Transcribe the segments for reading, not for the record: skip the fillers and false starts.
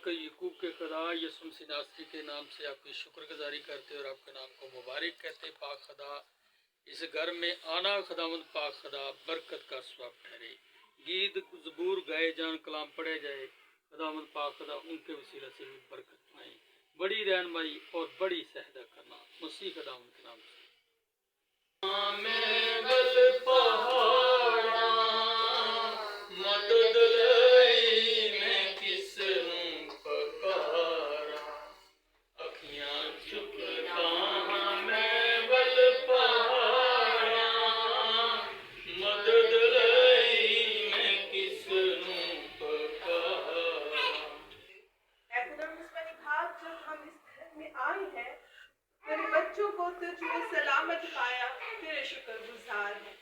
पाक यकूब के खुदा यसुम मसीह नासरी के नाम से आपकी शुक्रगुजारी करते और आपके नाम को मुबारक कहते। पाक खुदा, इस घर में आना खुदावंद पाक खुदा बरकत का सबब ठहरे। गीत ज़बूर गाए जान, कलाम पढ़े जाए, खुदावंद पाक खुदा उनके वसीला से भी बरकत पाएँ, बड़ी रहनुमाई और बड़ी सहायता करना मसीह खुदावंद के नाम से। सलामत पाया, तेरे शुक्रगुजार हैं।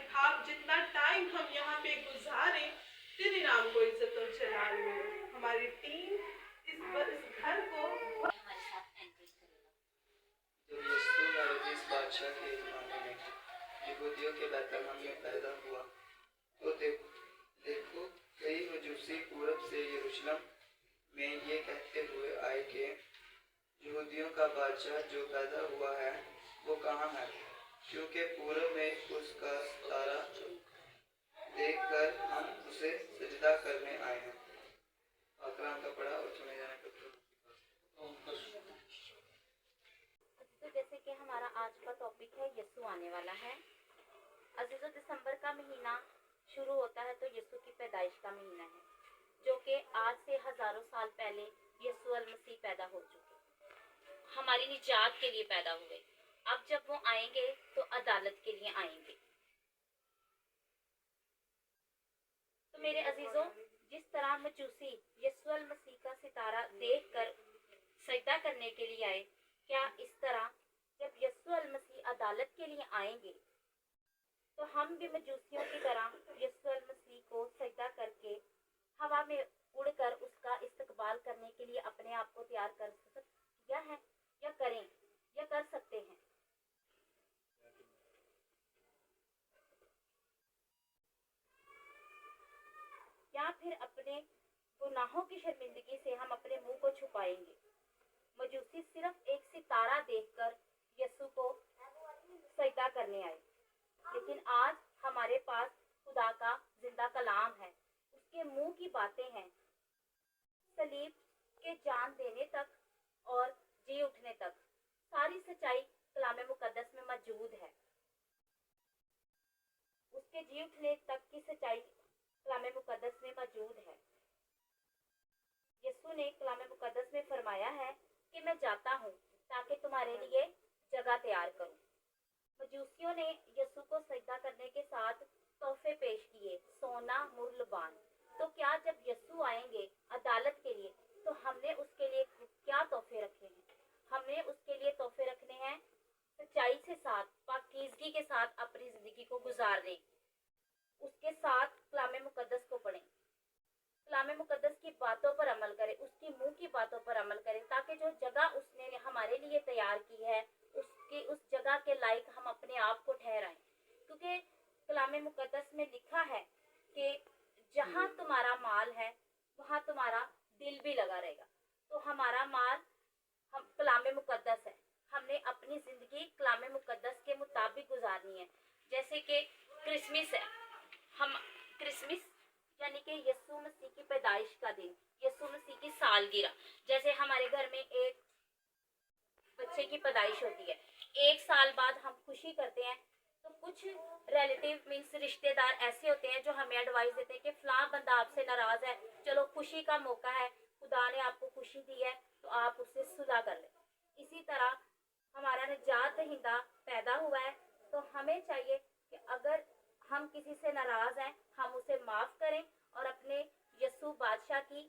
भाव जितना टाइम हम यहाँ पे गुजारे, तेरे नाम को इज्जत और जलाल मिले। हमारी टीम इस घर को बादशाह के ज़माने में यहूदियों के बैतलहम में पैदा हुआ, तो देखो कई मजूसी पूरब से यरूशलेम में ये कहते हुए आए कि यहूदियों का बादशाह जो पैदा हुआ है वो कहाँ है, क्योंकि पूरब में उसका तारा देखकर हम उसे सजदा करने आए हैं। कलाम का पढ़ा और सुने जाने का तो जैसे कि हमारा आज का टॉपिक है यीशु आने वाला है। अजीजों, दिसंबर का महीना शुरू होता है तो यीशु की पैदाइश का महीना है, जो कि आज से हजारों साल पहले यीशु अल मसीह पैदा हो चुके, हमारी निजात के लिए पैदा हुए। अब जब वो आएंगे तो अदालत के लिए आएंगे। तो मेरे अजीजों, जिस तरह मजूसी यीशु अल मसीह का सितारा देखकर सजदा करने के लिए आए, क्या इस तरह जब यीशु अल मसीह अदालत के लिए आएंगे तो हम भी मजूसियों की तरह यीशु अल मसीह को सजदा करके हवा में उड़कर उसका इस्तकबाल करने के लिए अपने आप को तैयार कर किया है, या करें या कर सकते हैं? या फिर अपने गुनाहों की शर्मिंदगी से हम अपने मुंह को छुपाएंगे? मजूसी सिर्फ एक सितारा देखकर यीशु को सजदा करने आए, लेकिन आज हमारे पास खुदा का जिंदा कलाम है, उसके मुंह की बातें हैं। सलीब के जान देने तक और जी उठने तक सारी सच्चाई कलाम मुकद्दस में मौजूद है। उसके जी उठने तक की सच्चाई कलाम मुकद्दस में मौजूद है। यीशु ने कलाम मुकद्दस में फरमाया है कि मैं जाता हूँ ताकि तुम्हारे लिए जगह तैयार करूँ। मजूसियों ने यीशु को सजदा करने के साथ तोहफे पेश किए, सोना, मूल्यवान। तो क्या जब यीशु आएंगे अदालत के लिए तो हमने उसके लिए क्या तोहफे रखे हैं? हमने उसके लिए तोहफे रखने हैं सच्चाई के साथ, पाकीज़गी के साथ अपनी जिंदगी को गुजारने, उसके साथ कलाम मुकद्दस को पढ़ें, कलाम मुकद्दस की बातों पर अमल करें, उसकी मुंह की बातों पर अमल करें, ताकि जो जगह उसने हमारे लिए तैयार की है उसकी उस जगह के लायक हम अपने आप को ठहराएं। क्योंकि कलाम मुकद्दस में लिखा है कि जहाँ तुम्हारा माल है वहाँ तुम्हारा दिल भी लगा रहेगा। तो हमारा माल हम कलाम मुकद्दस है, हमने अपनी जिंदगी कलाम मुकद्दस के मुताबिक गुजारनी है। जैसे कि क्रिसमस है, हम क्रिसमस यानी कि यीशु मसीह की पैदाइश का दिन, यीशु मसीह की सालगिरह। जैसे हमारे घर में एक बच्चे की पैदाइश होती है, एक साल बाद हम खुशी करते हैं, तो कुछ रिलेटिव मीन्स रिश्तेदार ऐसे होते हैं जो हमें एडवाइस देते हैं कि फलां बंदा आपसे नाराज है, चलो खुशी का मौका है, खुदा ने आपको खुशी दी है तो आप उससे सुलह कर लें। इसी तरह हमारा निजात दहिंदा पैदा हुआ है, तो हमें चाहिए कि अगर हम किसी से नाराज हैं हम उसे माफ करें और अपने यीशु बादशाह की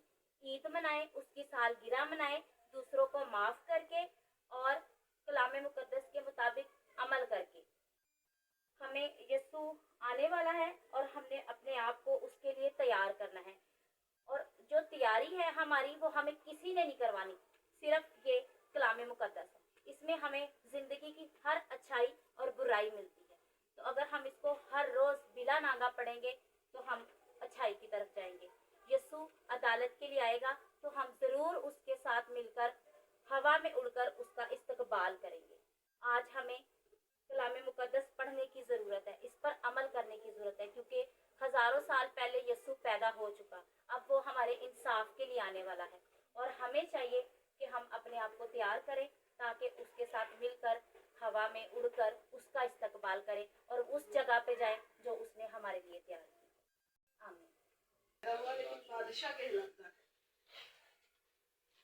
ईद मनाएं, उसकी सालगिरह मनाएं, दूसरों को माफ करके और कलाम मुकद्दस के मुताबिक अमल करके। हमें यीशु आने वाला है और हमने अपने आप को उसके लिए तैयार करना है, और जो तैयारी है हमारी वो हमें किसी ने नहीं करवानी, सिर्फ ये कलाम मुकद्दस है। इसमें हमें जिंदगी की हर अच्छाई और बुराई मिलती है। तो अगर हम इसको हर रोज बिला नागा पढ़ेंगे तो हम अच्छाई की तरफ जाएंगे। यीशु अदालत के लिए आएगा तो हम ज़रूर उसके साथ मिलकर हवा में उड़कर उसका इस्तकबाल करेंगे। आज हमें कलाम मुकद्दस पढ़ने की ज़रूरत है, इस पर अमल करने की ज़रूरत है, क्योंकि हज़ारों साल पहले यीशु पैदा हो चुका, अब वो हमारे इंसाफ के लिए आने वाला है और हमें चाहिए कि हम अपने आप को तैयार करें ताकि उसके साथ मिलकर हवा में उड़कर उसका इस्तकबाल करें और उस जगह पे जाएं जो उसने हमारे लिए तैयार की। आमीन। पैदा हुआ लेकिन बादशाह कहलाता है।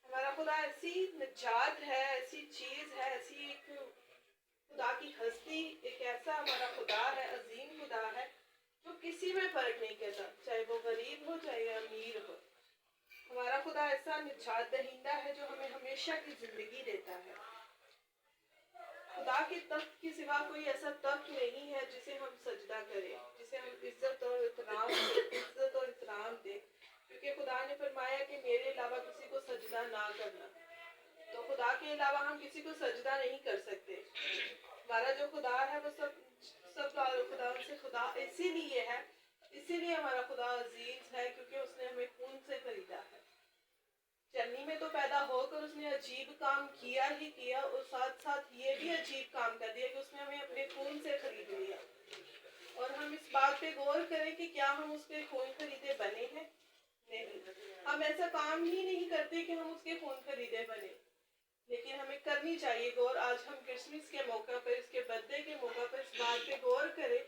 हमारा खुदा ऐसी निजात है, ऐसी चीज है, ऐसी एक खुदा की हस्ती, एक ऐसा हमारा खुदा है, अजीम खुदा है जो किसी में फर्क नहीं करता, चाहे वो गरीब हो चाहे अमीर हो। हमारा खुदा ऐसा निजात दहिंदा है जो हमें हमेशा की जिंदगी देता है। खुदा के तख्त के सिवा कोई ऐसा तख्त नहीं है जिसे हम सजदा करें, जिसे हम इज्जत और इतराम दें, क्योंकि खुदा ने फरमाया कि मेरे अलावा किसी को सजदा ना करना। तो खुदा के अलावा हम किसी को सजदा नहीं कर सकते। हमारा जो खुदा है वो सब खुदा से खुदा इसीलिए है, इसीलिए हमारा खुदा अजीज है, क्योंकि उसने हमें खून से खरीदा है। चन्नी में तो पैदा होकर उसने अजीब काम किया ही किया और साथ साथ ये भी अजीब काम कर दिया कि उसने हमें अपने खून से खरीद लिया। और हम इस बात पे गौर करें कि क्या हम उसके खून खरीदे बने हैं? नहीं, हम ऐसा काम ही नहीं करते कि हम उसके खून खरीदे बने, लेकिन हमें करनी चाहिए गौर। आज हम क्रिसमस के मौका पर, इसके बर्थडे के मौका पर इस बात पे गौर करें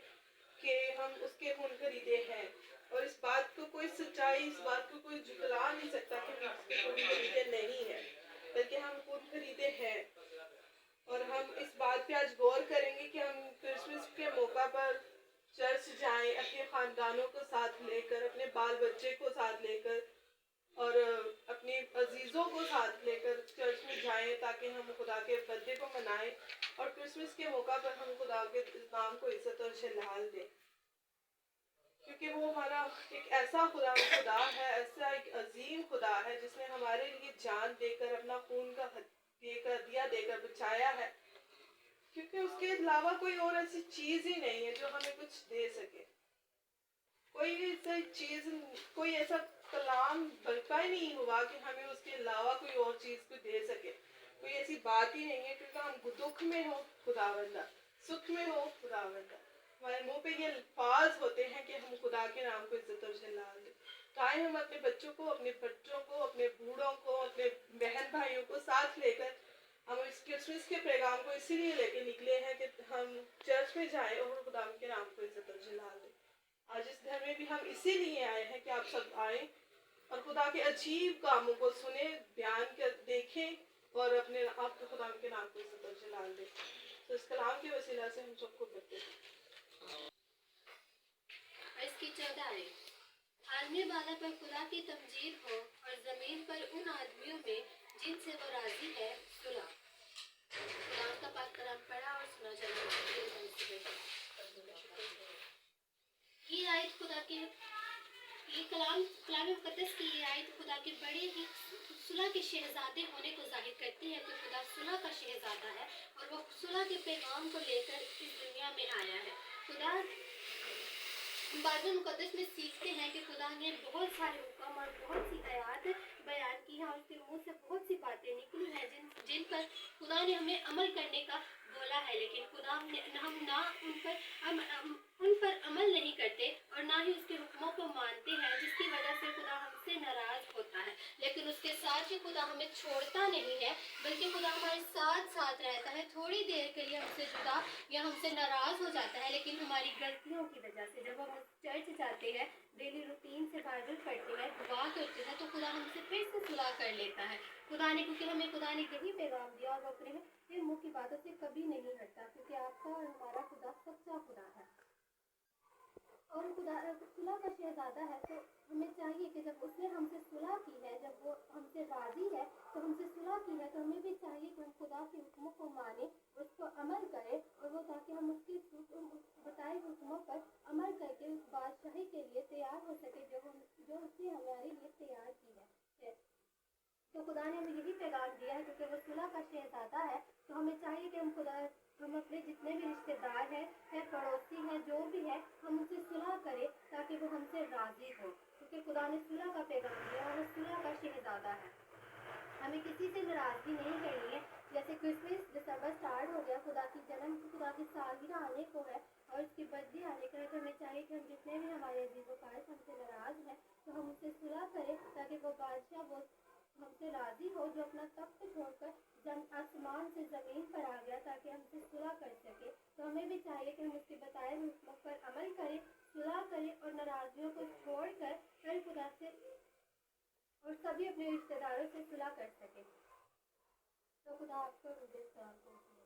कि हम उसके खून खरीदे हैं, और इस बात को कोई सच्चाई, इस बात को कोई झुटला नहीं सकता कि हम उसके खून खरीदे नहीं है, बल्कि हम खून खरीदे हैं। और हम इस बात पे आज गौर करेंगे कि हम क्रिसमस के मौका पर चर्च जाएं, अपने खानदानों को साथ लेकर, अपने बाल बच्चे को साथ लेकर और अपने अजीज़ों को साथ लेकर चर्च में जाएं, ताकि हम खुदा के बर्थडे को मनाएं और क्रिसमस के मौका पर हम खुदा के नाम को इज्जत और जलाल दें, क्योंकि वो हमारा एक ऐसा खुदा है, ऐसा एक अजीम खुदा है जिसने हमारे लिए जान देकर, अपना खून का देकर, दिया देकर बचाया है, क्योंकि उसके अलावा कोई और ऐसी चीज़ ही नहीं है जो हमें कुछ दे सके। कोई ऐसी चीज़, कोई ऐसा कलाम बरपा ही नहीं हुआ कि हमें उसके अलावा कोई और चीज़ को दे सके। कोई ऐसी बात ही नहीं है, क्योंकि हम दुख में हो खुदावंदा, सुख में हो खुदावंदा, हमारे मुंह पे ये अल्फाज होते हैं कि हम खुदा के नाम को इज्जत और जलाल दें। चाहे हम अपने बच्चों को, अपने अपने बूढ़ों को, अपने बहन भाइयों को साथ लेकर हम इस क्रिसमस के पैगाम को इसीलिए लेके निकले हैं कि हम चर्च में जाएं और खुदा के नाम को इज्जत और जलाल दें। आज इस घर में भी हम इसीलिए आए हैं कि आप सब आएं और खुदा के अजीब कामों को सुने, बयान कर देखें और अपने आप को खुदा के नाम को इज्जत और जलाल दें। तो इस कलाम के वसीला से हम सबको करते हैं। इसकी 14 आदमी वाला पर खुदा की तमजीद हो और ज़मीन पर उन आदमियों में जिनसे वो राजी है सुलह। खुदा का पाक कलाम पढ़ा और सुना जाए। ये आयत खुदा के, ये कलाम मुकद्दस की ये आयत खुदा के बड़े ही सुलह के शहजादे होने को जाहिर करती है कि खुदा सुलह का शहजादा है और वो सुलह के पैगाम को लेकर इस दुनिया में आया है। खुदा बाइबल मुकद्दस में सीखते हैं कि खुदा ने बहुत सारे हुक्म और बहुत सी आयत बयान की है और उसके मुंह से बहुत सी बातें निकली हैं जिन पर खुदा ने हमें अमल करने का बोला है, लेकिन खुदा हम ना उन पर अमल नहीं करते और ना ही उसके हुक्मों को मानते हैं, जिसकी वजह से खुदा हमसे नाराज होता है। लेकिन उसके साथ ही खुदा हमें छोड़ता नहीं है, बल्कि खुदा हमारे साथ साथ रहता है। थोड़ी देर के लिए हमसे जुदा या हमसे नाराज हो जाता है, लेकिन हमारी गलतियों की वजह से जब हम चर्च जाते हैं, डेली रूटीन से बाइबल पढ़ते हैं, दुआ करते हैं, तो खुदा हमसे फिर से सुलह कर लेता है। खुदा ने, क्योंकि हमें खुदा ने यही पैगाम दिया और वो अपने मुँह की बातों से कभी नहीं हटता, क्योंकि आपका और हमारा खुदा सच्चा खुदा है और खुदा सुलह का शहजादा है। तो हमें चाहिए कि जब उसने हमसे सुलह की है, जब वो हमसे राजी है, तो हमसे सुलह की है, तो हमें भी चाहिए कि हम खुदा के हुक्मों को माने, उस पर अमल करें और वो ताकि हम उसकी बताए हुक्मों पर अमल करके उस बादशाही के लिए तैयार हो सके जो उसने हमारे लिए तैयार की है। तो खुदा ने हमें यही पैगाम दिया है, क्योंकि वो सुलह का शहजादा है। तो हमें चाहिए कि हम अपने जितने भी रिश्तेदार हैं, पड़ोसी हैं, जो भी है, हम उनसे सुलह करें ताकि वो हमसे राजी हो, क्योंकि कि खुदा ने सुलह का पैगाम दिया और वो सुलह का शहजादा है। हमें किसी से नाराज़गी नहीं करनी है। जैसे क्रिसमस दिसंबर स्टार्ट हो गया, खुदा की सालगिरह आने को है और उसकी बर्थडे आने को है, तो हमें चाहिए कि हम जितने भी हमारे अजीज़ वफ़ाज़ हमसे नाराज़ हैं तो हम उससे सुलह करें, ताकि वो बादशाह वो हमसे राज़ी हो, जो अपना तख्त छोड़कर आसमान से ज़मीन पर आ गया ताकि हमसे सुलह कर सके। तो हमें भी चाहिए कि हम उसके बताए हुए हुक्मों पर अमल करें, सुलह करें और नाराज़गियों को छोड़कर फिर खुदा से और सभी अपने रिश्तेदारों से सुलह कर सके। तो खुदा आपको मुझे सलाम करती है।